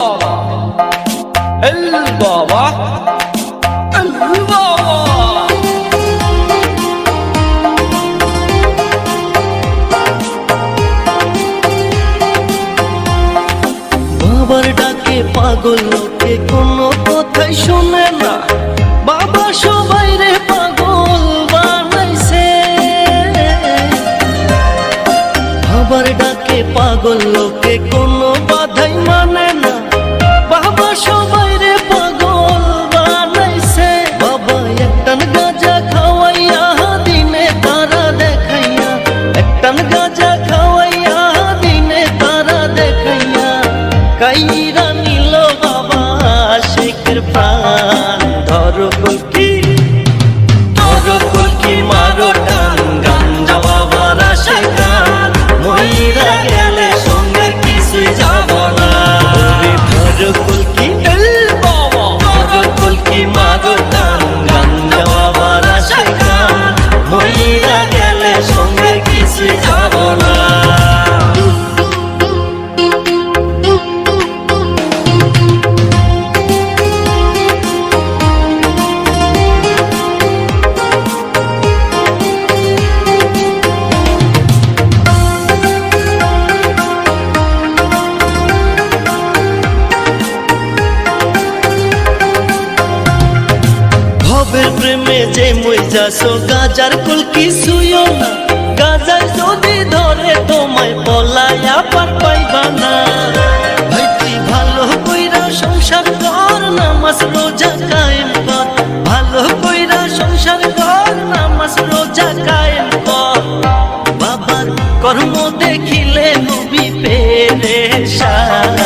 البابا البابا বাবার ডাকে পাগল লোকে কোনো কথাই শুনে না। বাবা সবাই রে পাগল বানাইছে। বাবার ডাকে পাগল লোকে কোনো বাধাই মানে না। বাবা সবাই রে পাগল বানাইছে। বাবা একটান গাঁজা খাওয়াইয়া দিনে তারা দেখাইয়া, একটান গাঁজা খাওয়াইয়া দিনে তারা দেখাইয়া কাইরা নিল বাবা শেখের প্রাণ। ধরো কলকি মারো টান, গাঞ্জা বাবার আশে গান, মইরা গেলে সঙ্গে কিছুই যাব না। ধরো কলকি ধরো কলকি মারো টান, গাঞ্জা বাবার আশে গান, মইরা গেলে সঙ্গে কিছুই যাব না। ভবের প্রেমে যে মই যাসো গাজার কুল কিছুইও না। গাজায় যদি ধরে তোমায় পলায়া পার পাইবা না। ভাই তুই ভালো কইরা সংসার কর, নামাজ রোজা কায়েম কর। ভালো কইরা সংসার কর, নামাজ রোজা কায়েম কর। বাবার কর্ম দেখিলে নবী পেরেশান।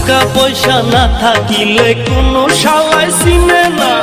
টাকা পয়সা না থাকিলে কোনো শালায় চিনে না।